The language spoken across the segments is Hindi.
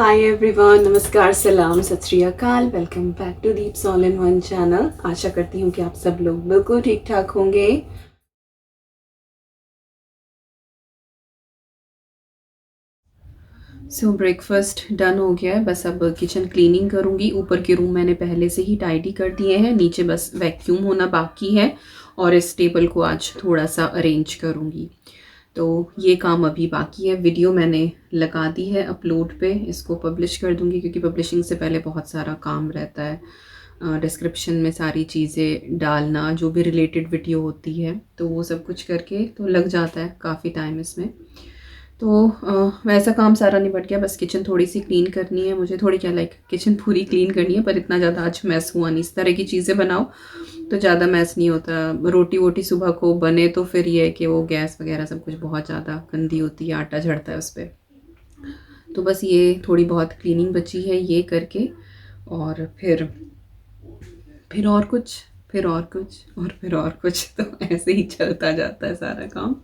हाय एवरीवन, नमस्कार, सलाम, सत श्री अकाल। Welcome back to Deep's all in one channel. आशा करती हूँ कि आप सब लोग बिल्कुल ठीक ठाक होंगे। ब्रेकफास्ट डन हो गया है, बस अब किचन क्लीनिंग करूँगी। ऊपर के रूम मैंने पहले से ही टाइडी कर दिए हैं, नीचे बस वैक्यूम होना बाकी है और इस टेबल को आज थोड़ा सा अरेंज करूँगी। तो ये काम अभी बाकी है। वीडियो मैंने लगा दी है अपलोड पे, इसको पब्लिश कर दूँगी क्योंकि पब्लिशिंग से पहले बहुत सारा काम रहता है। डिस्क्रिप्शन में सारी चीज़ें डालना, जो भी रिलेटेड वीडियो होती है, तो वो सब कुछ करके तो लग जाता है काफ़ी टाइम इसमें। तो वैसा काम सारा निपट गया, बस किचन थोड़ी सी क्लीन करनी है मुझे। थोड़ी क्या, लाइक किचन पूरी क्लीन करनी है, पर इतना ज़्यादा आज मैस हुआ नहीं। इस तरह की चीज़ें बनाओ तो ज़्यादा मैस नहीं होता। रोटी वोटी सुबह को बने तो फिर ये है कि वो गैस वगैरह सब कुछ बहुत ज़्यादा गंदी होती है, आटा झड़ता है उस पर। तो बस ये थोड़ी बहुत क्लीनिंग बची है, ये करके और फिर और कुछ, फिर और कुछ और फिर और कुछ, तो ऐसे ही चलता जाता है सारा काम।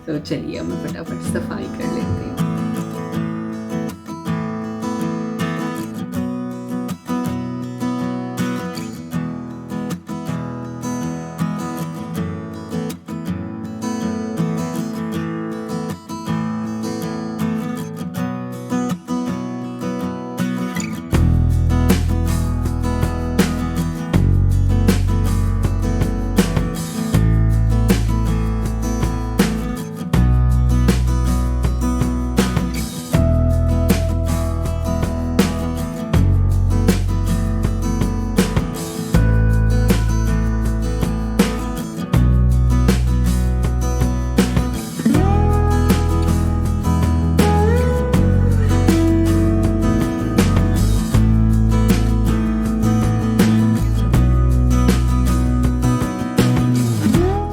तो चलिए अब मैं फटाफट सफाई कर लेती हूँ।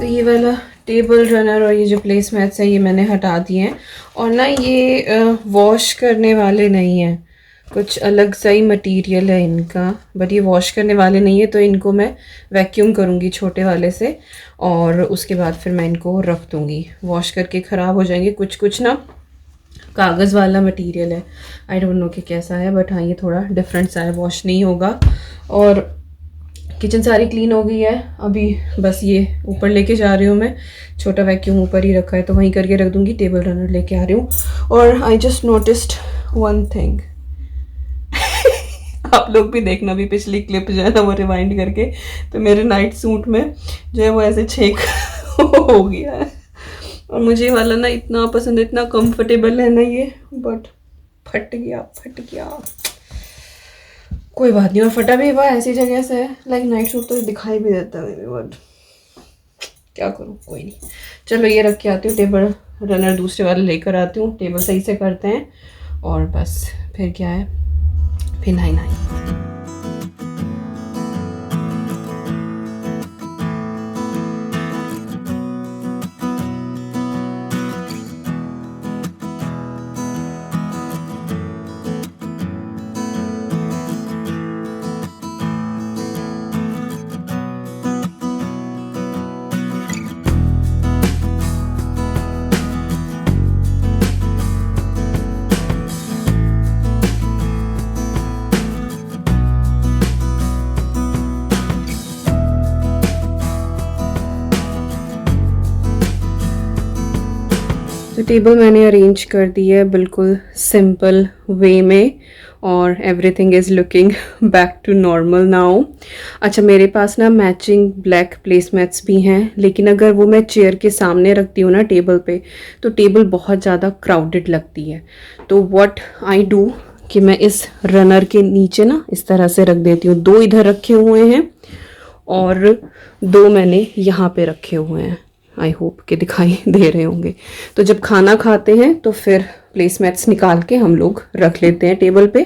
ये वाला टेबल रनर और ये जो प्लेस मैट्स है ये मैंने हटा दिए हैं। और ना ये वॉश करने वाले नहीं हैं, कुछ अलग सा ही मटेरियल है इनका, बट ये वॉश करने वाले नहीं है। तो इनको मैं वैक्यूम करूँगी छोटे वाले से और उसके बाद फिर मैं इनको रख दूँगी। वॉश करके ख़राब हो जाएंगे। कुछ कुछ ना कागज़ वाला मटेरियल है, आई डोंट नो कि कैसा है, बट हाँ ये थोड़ा डिफरेंट सा है, वॉश नहीं होगा। और किचन सारी क्लीन हो गई है। अभी बस ये ऊपर लेके जा रही हूँ मैं, छोटा वैक्यूम ऊपर ही रखा है तो वहीं करके रख दूँगी। टेबल रनर लेके आ रही हूँ। और I just noticed one thing आप लोग भी देखना, भी पिछली क्लिप जो है ना वो रिवाइंड करके, तो मेरे नाइट सूट में जो है वो ऐसे छेक हो गया है। और मुझे ये वाला ना इतना पसंद है, इतना कंफर्टेबल है ना ये, बट फट गया। कोई बात नहीं, और फटा भी हुआ ऐसी जगह से है, लाइक नाइट सूट तो दिखाई भी देता है, बट क्या करूँ, कोई नहीं। चलो ये रख के आती हूँ, टेबल रनर दूसरे वाले लेकर आती हूँ। टेबल सही से करते हैं और बस फिर क्या है, फिर नहाई। तो टेबल मैंने अरेंज कर दी है बिल्कुल सिंपल वे में और everything is looking back to normal now. अच्छा, मेरे पास ना मैचिंग ब्लैक प्लेसमैट्स भी हैं, लेकिन अगर वो मैं चेयर के सामने रखती हूँ ना टेबल पे, तो टेबल बहुत ज़्यादा क्राउडेड लगती है। तो व्हाट आई डू कि मैं इस रनर के नीचे ना इस तरह से रख देती हूँ। 2 इधर रखे हुए हैं और 2 मैंने यहाँ पे रखे हुए हैं। आई होप कि दिखाई दे रहे होंगे। तो जब खाना खाते हैं तो फिर प्लेसमैट्स निकाल के हम लोग रख लेते हैं टेबल पे,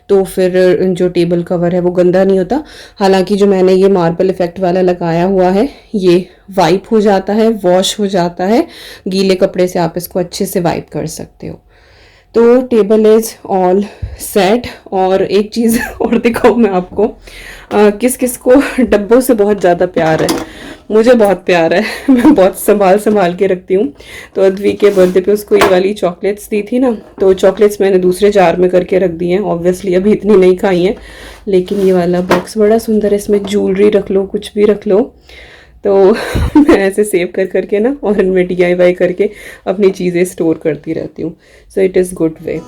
तो फिर जो टेबल कवर है वो गंदा नहीं होता। हालांकि जो मैंने ये मार्बल इफेक्ट वाला लगाया हुआ है ये वाइप हो जाता है, वॉश हो जाता है, गीले कपड़े से आप इसको अच्छे से वाइप कर सकते हो। तो टेबल इज़ ऑल सेट। और एक चीज़ और दिखाऊँ मैं आपको, किस किस को डब्बों से बहुत ज़्यादा प्यार है। मुझे बहुत प्यार है। मैं बहुत संभाल के रखती हूँ। तो अद्वी के बर्थडे पे उसको ये वाली चॉकलेट्स दी थी ना, तो चॉकलेट्स मैंने दूसरे जार में करके रख दी हैं। ऑब्वियसली अभी इतनी नहीं खाई हैं, लेकिन ये वाला बॉक्स बड़ा सुंदर है, इसमें ज्वेलरी रख लो, कुछ भी रख लो। तो मैं ऐसे सेव करके ना और इनमें DIY करके अपनी चीज़ें स्टोर करती रहती हूँ। So it is good way.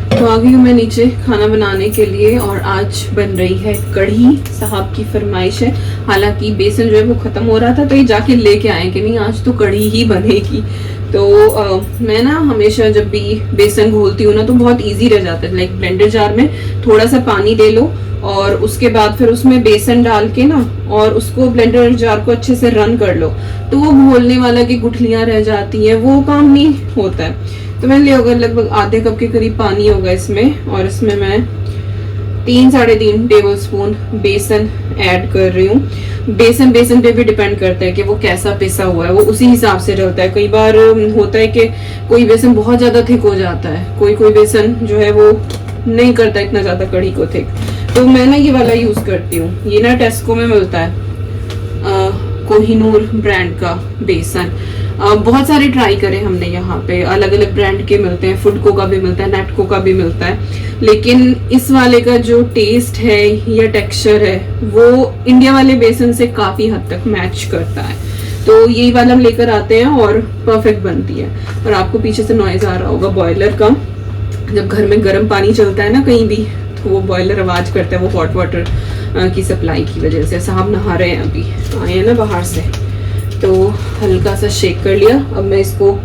तो आ गई हूँ मैं नीचे खाना बनाने के लिए, और आज बन रही है कढ़ी। साहब की फरमाइश है। हालांकि बेसन जो है वो ख़त्म हो रहा था, तो ये जाके लेके आए कि नहीं आज तो कढ़ी ही बनेगी। तो मैं ना हमेशा जब भी बेसन घोलती हूँ ना तो बहुत इजी रह जाता है। लाइक ब्लेंडर जार में थोड़ा सा पानी ले लो और उसके बाद फिर उसमें बेसन डाल के ना और उसको ब्लेंडर जार को अच्छे से रन कर लो, तो वो घोलने वाला की गुठलियाँ रह जाती हैं, वो काम नहीं होता है। तो मैंने लिया होगा लगभग आधे कप के करीब पानी होगा इसमें, और इसमें मैं 3-3.5 टेबल स्पून बेसन ऐड कर रही हूँ। बेसन पे भी डिपेंड करता है कि वो कैसा पिसा हुआ है, वो उसी हिसाब से डलता है। कई बार होता है कि कोई बेसन बहुत ज्यादा थिक हो जाता है, कोई बेसन जो है वो नहीं करता इतना ज्यादा कढ़ी को थिक। तो मैं ना ये वाला यूज करती हूँ। ये ना टेस्को में मिलता है, कोहिनूर ब्रांड का बेसन। बहुत सारे ट्राई करे हमने, यहाँ पे अलग अलग ब्रांड के मिलते हैं, फूडको का भी मिलता है, नेटको का भी मिलता है, लेकिन इस वाले का जो टेस्ट है या टेक्सचर है वो इंडिया वाले बेसन से काफी हद तक मैच करता है। तो यही वाला हम लेकर आते हैं और परफेक्ट बनती है। और आपको पीछे से नॉइज आ रहा होगा बॉयलर का, जब घर में गर्म पानी चलता है ना कहीं भी, तो वो बॉयलर आवाज करता है, वो हॉट वाटर की सप्लाई की वजह से। साहब नहा रहे हैं, अभी आए हैं ना बाहर से, तो हल्का सा शेक कर लिया। अब मैं इसको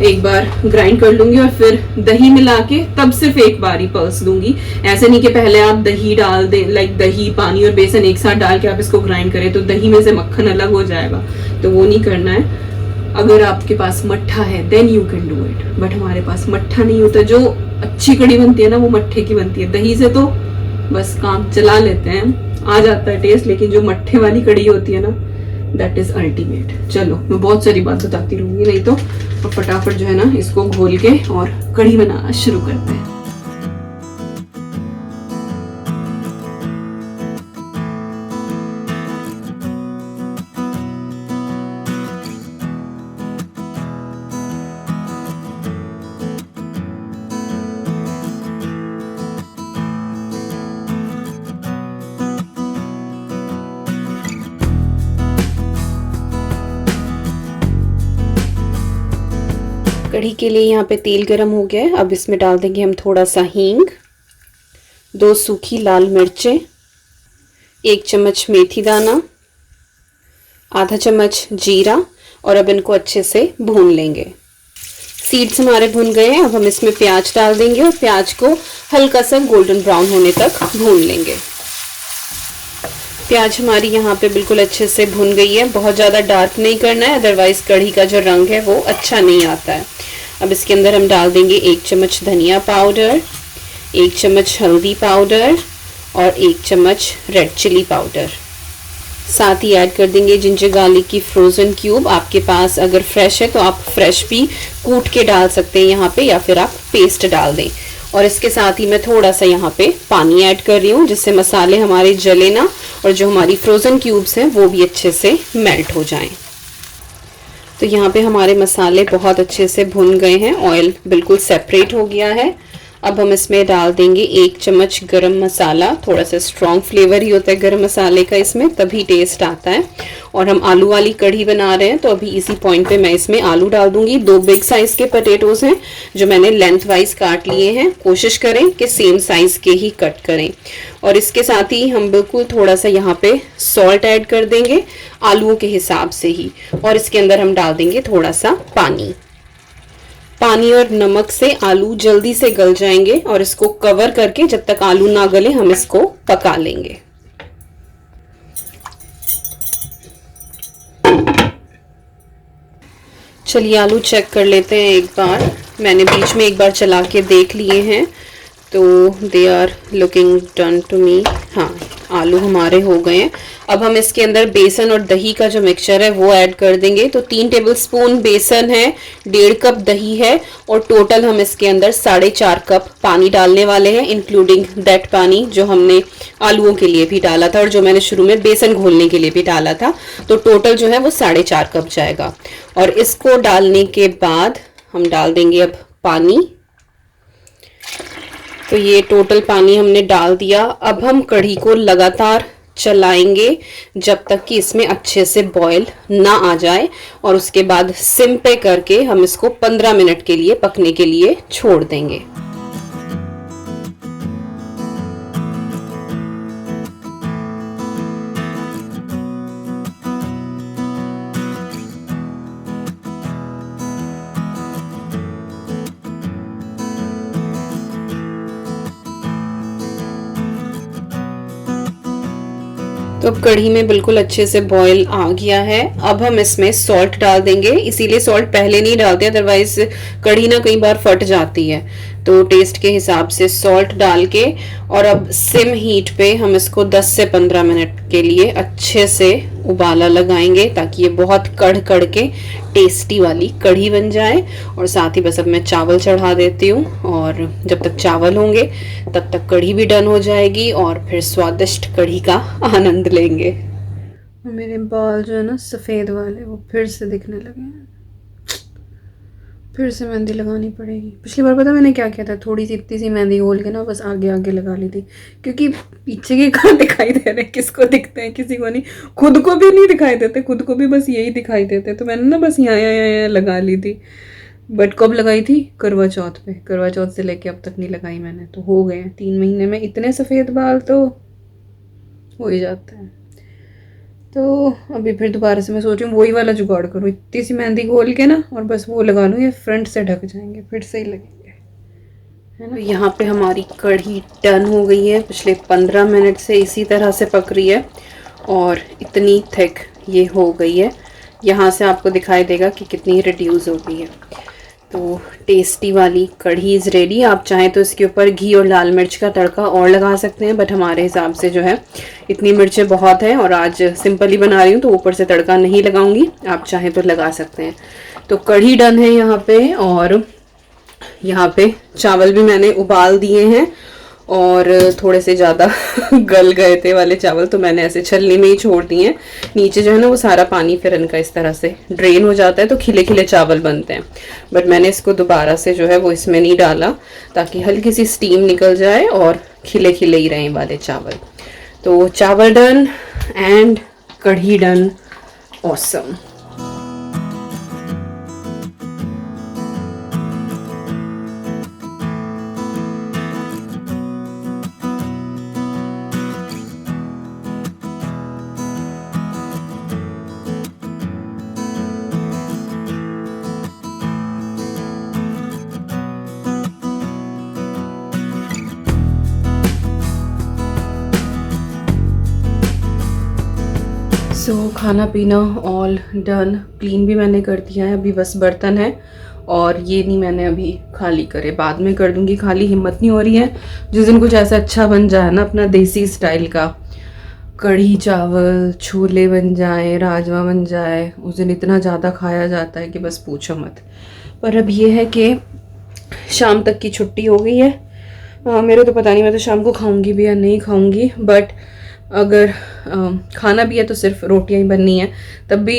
एक बार ग्राइंड कर लूंगी और फिर दही मिला के तब सिर्फ एक बार ही पल्स दूंगी। ऐसे नहीं कि पहले आप दही डाल दें, लाइक दही पानी और बेसन एक साथ डाल के आप इसको ग्राइंड करें तो दही में से मक्खन अलग हो जाएगा, तो वो नहीं करना है। अगर आपके पास मट्ठा है then you can do it, but हमारे पास मट्ठा नहीं होता। जो अच्छी कढ़ी बनती है ना वो मट्ठे की बनती है, दही से तो बस काम चला लेते हैं, आ जाता है टेस्ट, लेकिन जो मट्ठे वाली कढ़ी होती है ना दैट इज अल्टीमेट। चलो मैं बहुत सारी बात बताती रहूंगी, नहीं तो फटाफट जो है ना इसको घोल के और कढ़ी बनाना शुरू करते हैं। कढ़ी के लिए यहाँ पे तेल गरम हो गया है। अब इसमें डाल देंगे हम थोड़ा सा हींग, 2 सूखी लाल मिर्चें, 1 चम्मच मेथी दाना, आधा चम्मच जीरा, और अब इनको अच्छे से भून लेंगे। सीड्स हमारे भून गए हैं। अब हम इसमें प्याज डाल देंगे और प्याज को हल्का सा गोल्डन ब्राउन होने तक भून लेंगे। प्याज हमारी यहाँ पे बिल्कुल अच्छे से भुन गई है, बहुत ज़्यादा डार्क नहीं करना है, अदरवाइज कढ़ी का जो रंग है वो अच्छा नहीं आता है। अब इसके अंदर हम डाल देंगे 1 चम्मच धनिया पाउडर, 1 चम्मच हल्दी पाउडर और 1 चम्मच रेड चिली पाउडर। साथ ही ऐड कर देंगे जिंजर गार्लिक की फ्रोजन क्यूब। आपके पास अगर फ्रेश है तो आप फ्रेश भी कूट के डाल सकते हैं यहाँ पे, या फिर आप पेस्ट डाल दें। और इसके साथ ही मैं थोड़ा सा यहाँ पे पानी ऐड कर रही हूँ, जिससे मसाले हमारे जले ना और जो हमारी फ्रोजन क्यूब्स हैं वो भी अच्छे से मेल्ट हो जाएं। तो यहाँ पे हमारे मसाले बहुत अच्छे से भुन गए हैं, ऑयल बिल्कुल सेपरेट हो गया है। अब हम इसमें डाल देंगे 1 चम्मच गरम मसाला। थोड़ा सा स्ट्रॉन्ग फ्लेवर ही होता है गरम मसाले का इसमें, तभी टेस्ट आता है। और हम आलू वाली कढ़ी बना रहे हैं, तो अभी इसी पॉइंट पे मैं इसमें आलू डाल दूंगी। 2 बिग साइज के पोटैटोज हैं जो मैंने लेंथ वाइज काट लिए हैं। कोशिश करें कि सेम साइज के ही कट करें। और इसके साथ ही हम बिल्कुल थोड़ा सा यहाँ पे सॉल्ट ऐड कर देंगे आलूओं के हिसाब से ही, और इसके अंदर हम डाल देंगे थोड़ा सा पानी। पानी और नमक से आलू जल्दी से गल जाएंगे, और इसको कवर करके जब तक आलू ना गले हम इसको पका लेंगे। चलिए आलू चेक कर लेते हैं एक बार। मैंने बीच में एक बार चला के देख लिए हैं, तो they are looking done to me. हाँ, आलू हमारे हो गए हैं। अब हम इसके अंदर बेसन और दही का जो मिक्सचर है वो ऐड कर देंगे। तो 3 टेबलस्पून बेसन है, 1.5 कप दही है और टोटल हम इसके अंदर 4.5 कप पानी डालने वाले हैं, इंक्लूडिंग दैट पानी जो हमने आलूओं के लिए भी डाला था और जो मैंने शुरू में बेसन घोलने के लिए भी डाला था। तो टोटल जो है वो 4.5 कप जाएगा। और इसको डालने के बाद हम डाल देंगे अब पानी। तो ये टोटल पानी हमने डाल दिया। अब हम कढ़ी को लगातार चलाएंगे जब तक कि इसमें अच्छे से बॉईल ना आ जाए और उसके बाद सिम पे करके हम इसको 15 मिनट के लिए पकने के लिए छोड़ देंगे। तो अब कढ़ी में बिल्कुल अच्छे से बॉईल आ गया है। अब हम इसमें सॉल्ट डाल देंगे, इसीलिए सॉल्ट पहले नहीं डालते, अदरवाइज कढ़ी ना कई बार फट जाती है। तो टेस्ट के हिसाब से सॉल्ट डाल के और अब सिम हीट पे हम इसको 10 से 15 मिनट के लिए अच्छे से उबाला लगाएंगे ताकि ये बहुत कढ़ कढ़ के टेस्टी वाली कढ़ी बन जाए। और साथ ही बस अब मैं चावल चढ़ा देती हूँ और जब तक चावल होंगे तब तक कढ़ी भी डन हो जाएगी और फिर स्वादिष्ट कढ़ी का आनंद लेंगे। मेरे बाल जो है ना सफ़ेद वाले वो फिर से दिखने लगे हैं, फिर से मेहंदी लगानी पड़ेगी। पिछली बार पता मैंने क्या किया था, थोड़ी सी इतनी सी मेहंदी घोल के ना बस आगे आगे लगा ली थी, क्योंकि पीछे के कहाँ दिखाई दे रहे, किसको दिखते हैं, किसी को नहीं, खुद को भी नहीं दिखाई देते, खुद को भी बस यही दिखाई देते। तो मैंने ना बस यहाँ लगा ली थी। बट कब लगाई थी? करवा चौथ पे। करवा चौथ से लेके अब तक नहीं लगाई मैंने। तो हो गए 3 महीने में इतने सफ़ेद बाल तो हो ही जाता है। तो अभी फिर दोबारा से मैं सोच रही हूँ वही वाला जुगाड़ करूँ, इतनी सी मेहंदी घोल के ना और बस वो लगा लूँ, ये फ्रंट से ढक जाएंगे, फिर सही लगेंगे, है ना। यहाँ पे हमारी कढ़ी डन हो गई है, पिछले 15 मिनट से इसी तरह से पक रही है और इतनी थिक ये हो गई है। यहाँ से आपको दिखाई देगा कि कितनी रिड्यूस हो गई है। तो टेस्टी वाली कढ़ी इज़ रेडी। आप चाहें तो इसके ऊपर घी और लाल मिर्च का तड़का और लगा सकते हैं, बट हमारे हिसाब से जो है इतनी मिर्चें बहुत हैं और आज सिंपल ही बना रही हूँ तो ऊपर से तड़का नहीं लगाऊंगी। आप चाहें तो लगा सकते हैं। तो कढ़ी डन है यहाँ पे और यहाँ पे चावल भी मैंने उबाल दिए हैं और थोड़े से ज़्यादा गल गए थे वाले चावल, तो मैंने ऐसे छलनी में ही छोड़ दिए हैं। नीचे जो है ना वो सारा पानी फिर इनका इस तरह से ड्रेन हो जाता है तो खिले खिले चावल बनते हैं। बट मैंने इसको दोबारा से जो है वो इसमें नहीं डाला ताकि हल्की सी स्टीम निकल जाए और खिले खिले ही रहें वाले चावल। तो चावल डन एंड कढ़ी डन। ऑसम। सो खाना पीना ऑल डन, क्लीन भी मैंने कर दिया है, अभी बस बर्तन है और ये नहीं मैंने अभी खाली करे, बाद में कर दूंगी खाली। हिम्मत नहीं हो रही है। जिस दिन कुछ ऐसा अच्छा बन जाए ना अपना देसी स्टाइल का, कढ़ी चावल, छोले बन जाए, राजमा बन जाए, उस दिन इतना ज़्यादा खाया जाता है कि बस पूछो मत। पर अब ये है कि शाम तक की छुट्टी हो गई है। मेरे तो पता नहीं मैं तो शाम को खाऊंगी भी या नहीं खाऊंगी, बट अगर खाना भी है तो सिर्फ रोटियां ही बननी है, तब भी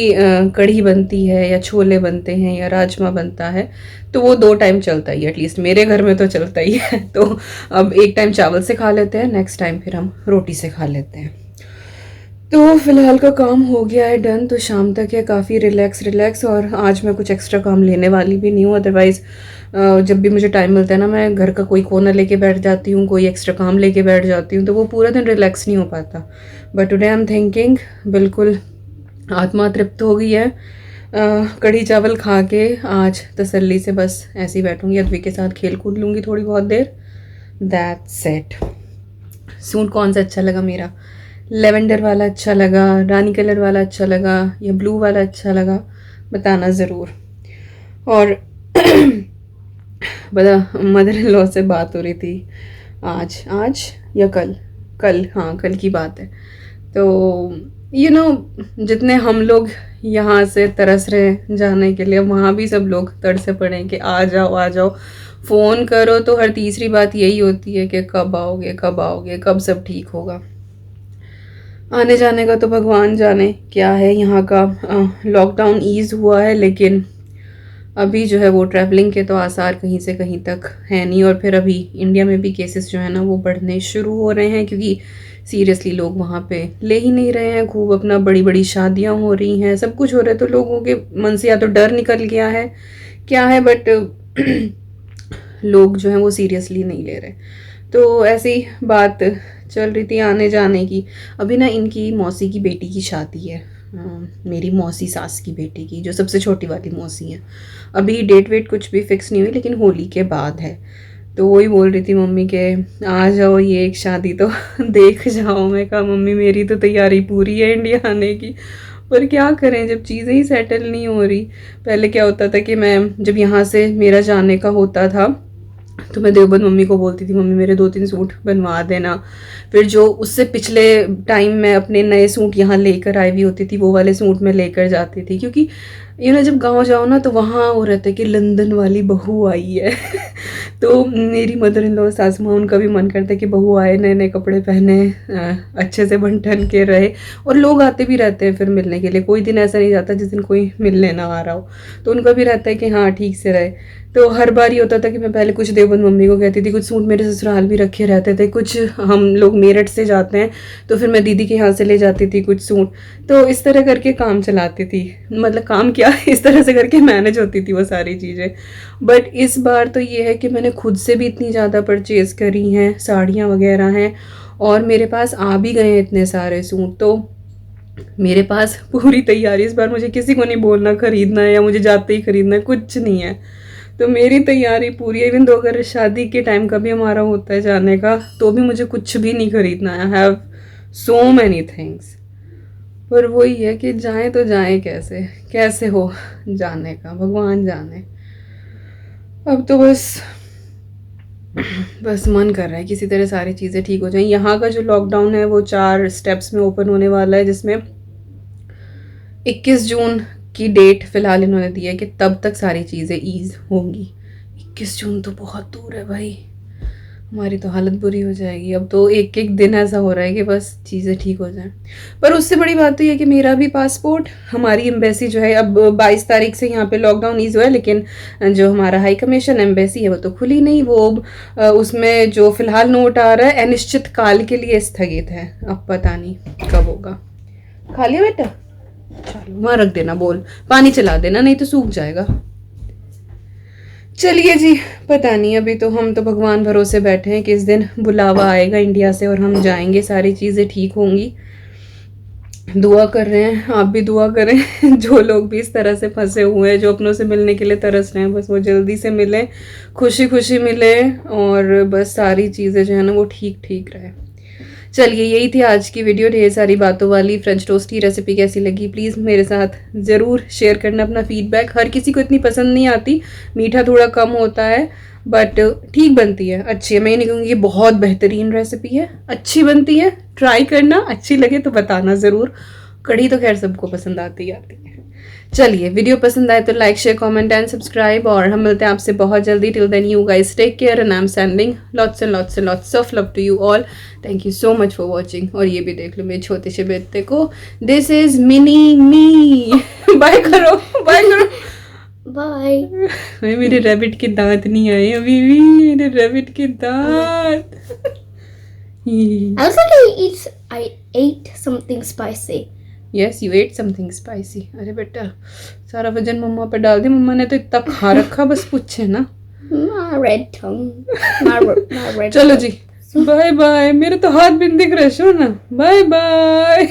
कढ़ी बनती है या छोले बनते हैं या राजमा बनता है, तो वो 2 टाइम चलता ही है, एटलीस्ट मेरे घर में तो चलता ही है। तो अब एक टाइम चावल से खा लेते हैं, नेक्स्ट टाइम फिर हम रोटी से खा लेते हैं। तो फिलहाल का काम हो गया है डन। तो शाम तक है काफ़ी रिलैक्स और आज मैं कुछ एक्स्ट्रा काम लेने वाली भी नहीं हूँ। अदरवाइज़ जब भी मुझे टाइम मिलता है ना, मैं घर का कोई कोना लेके बैठ जाती हूँ, कोई एक्स्ट्रा काम लेके बैठ जाती हूँ, तो वो पूरा दिन रिलैक्स नहीं हो पाता। But today I am thinking बिल्कुल आत्मा तृप्त हो गई है। कढ़ी चावल खा के आज तसल्ली से बस ऐसे ही बैठूँगी, अद्वी के साथ खेल कूद लूँगी थोड़ी बहुत देर। That's it. सूट कौन सा अच्छा लगा मेरा? लेवेंडर वाला अच्छा लगा, रानी कलर वाला अच्छा लगा या ब्लू वाला अच्छा लगा? बताना ज़रूर। और बता, मदर इन लॉ से बात हो रही थी आज या कल, हाँ कल की बात है। तो जितने हम लोग यहाँ से तरस रहे हैं जाने के लिए, वहाँ भी सब लोग तरसे पड़े हैं कि आ जाओ आ जाओ। फ़ोन करो तो हर तीसरी बात यही होती है कि कब आओगे कब आओगे, कब सब ठीक होगा। आने जाने का तो भगवान जाने क्या है। यहाँ का लॉकडाउन ईज़ हुआ है, लेकिन अभी जो है वो ट्रैवलिंग के तो आसार कहीं से कहीं तक है नहीं। और फिर अभी इंडिया में भी केसेस जो है ना वो बढ़ने शुरू हो रहे हैं, क्योंकि सीरियसली लोग वहाँ पे ले ही नहीं रहे हैं। खूब अपना बड़ी बड़ी शादियाँ हो रही हैं, सब कुछ हो रहा है, तो लोगों के मन से या तो डर निकल गया है क्या है, बट लोग जो हैं वो सीरियसली नहीं ले रहे। तो ऐसी बात चल रही थी आने जाने की। अभी ना इनकी मौसी की बेटी की शादी है, मेरी मौसी सास की बेटी की, जो सबसे छोटी वाली मौसी है। अभी डेट वेट कुछ भी फिक्स नहीं हुई, लेकिन होली के बाद है। तो वही बोल रही थी मम्मी के आ जाओ ये एक शादी तो देख जाओ। मैं कहा मम्मी मेरी तो तैयारी पूरी है इंडिया आने की, पर क्या करें जब चीज़ें ही सेटल नहीं हो रही। पहले क्या होता था कि मैं जब यहाँ से मेरा जाने का होता था तो मैं देवबंद मम्मी को बोलती थी मम्मी मेरे 2-3 सूट बनवा देना। फिर जो उससे पिछले टाइम में अपने नए सूट यहाँ लेकर आई हुई होती थी वो वाले सूट मैं लेकर जाती थी, क्योंकि जब गांव जाओ ना तो वहाँ वो रहता है कि लंदन वाली बहू आई है तो मेरी मदर इन लॉ सासू माँ उनका भी मन करता है कि बहू आए, नए नए कपड़े पहने, अच्छे से बन ठन के रहे। और लोग आते भी रहते हैं फिर मिलने के लिए, कोई दिन ऐसा नहीं जाता जिस दिन कोई मिलने ना आ रहा हो। तो उनका भी रहता है कि हाँ ठीक से रहे। तो हर बार ये होता था कि मैं पहले कुछ देवबंद मम्मी को कहती थी, कुछ सूट मेरे ससुराल भी रखे रहते थे, कुछ हम लोग मेरठ से जाते हैं तो फिर मैं दीदी के यहाँ से ले जाती थी कुछ सूट। तो इस तरह करके काम चलाती थी, मतलब काम क्या इस तरह से करके मैनेज होती थी वो सारी चीज़ें। बट इस बार तो ये है कि मैंने खुद से भी इतनी ज़्यादा परचेज़ करी हैं, साड़ियाँ वगैरह हैं, और मेरे पास आ भी गए हैं इतने सारे सूट। तो मेरे पास पूरी तैयारी, इस बार मुझे किसी को नहीं बोलना ख़रीदना है या मुझे जाते ही ख़रीदना है, कुछ नहीं है। तो मेरी तैयारी पूरी है। इवन तो अगर शादी के टाइम का भी हमारा होता है जाने का तो भी मुझे कुछ भी नहीं ख़रीदना है। I have so many things. पर वही है कि जाएं तो जाएं कैसे, कैसे हो जाने का भगवान जाने। अब तो बस मन कर रहा है किसी तरह सारी चीज़ें ठीक हो जाएं। यहाँ का जो लॉकडाउन है वो 4 स्टेप्स में ओपन होने वाला है, जिसमें 21 जून की डेट फ़िलहाल इन्होंने दी है कि तब तक सारी चीज़ें ईज़ होंगी। 21 जून तो बहुत दूर है भाई, हमारी तो हालत बुरी हो जाएगी। अब तो एक एक दिन ऐसा हो रहा है कि बस चीज़ें ठीक हो जाएं। पर उससे बड़ी बात तो ये है कि मेरा भी पासपोर्ट, हमारी एम्बेसी जो है, अब 22 तारीख से यहाँ पे लॉकडाउन ईज़ हुआ है, लेकिन जो हमारा हाई कमीशन एम्बेसी है वो तो खुली नहीं। वो उसमें जो फ़िलहाल नोट आ रहा है अनिश्चित काल के लिए स्थगित है, अब पता नहीं कब होगा। खा लिया बेटा, चलो वहाँ रख देना, बोल पानी चला देना नहीं तो सूख जाएगा। चलिए जी, पता नहीं, अभी तो हम तो भगवान भरोसे बैठे हैं कि इस दिन बुलावा आएगा इंडिया से और हम जाएंगे, सारी चीज़ें ठीक होंगी। दुआ कर रहे हैं, आप भी दुआ करें जो लोग भी इस तरह से फंसे हुए हैं, जो अपनों से मिलने के लिए तरस रहे हैं, बस वो जल्दी से मिले, खुशी खुशी मिले, और बस सारी चीज़ें जो है ना वो ठीक ठीक रहे। चलिए यही थी आज की वीडियो, ढेर सारी बातों वाली। फ्रेंच टोस्ट की रेसिपी कैसी लगी प्लीज़ मेरे साथ ज़रूर शेयर करना अपना फीडबैक। हर किसी को इतनी पसंद नहीं आती, मीठा थोड़ा कम होता है, बट ठीक बनती है, अच्छी है। मैं नहीं कहूँगी ये बहुत बेहतरीन रेसिपी है, अच्छी बनती है, ट्राई करना, अच्छी लगे तो बताना ज़रूर। कढ़ी तो खैर सबको पसंद आती है। चलिए वीडियो पसंद आए तो like share comment and subscribe, और हम मिलते हैं आपसे बहुत जल्दी। Till then you guys take care and I am sending lots and lots of love to you all. Thank you so much for watching. और ये भी देख लो मेरे छोटे से बेटे को, this is mini me. Bye करो, बाय करो, बाय। मेरे रैबिट के दांत नहीं आए अभी भी, मेरे रैबिट के दांत। I ate something spicy. Yes, you ate something spicy. अरे बेटा सारा वजन मम्मा पे डाल दे, मम्मा ने तो इतना खा रखा बस पूछे ना। My red tongue. My red चलो जी, बाय बाय। मेरे तो हाथ भी दिख रहे, शो ना, बाय बाय।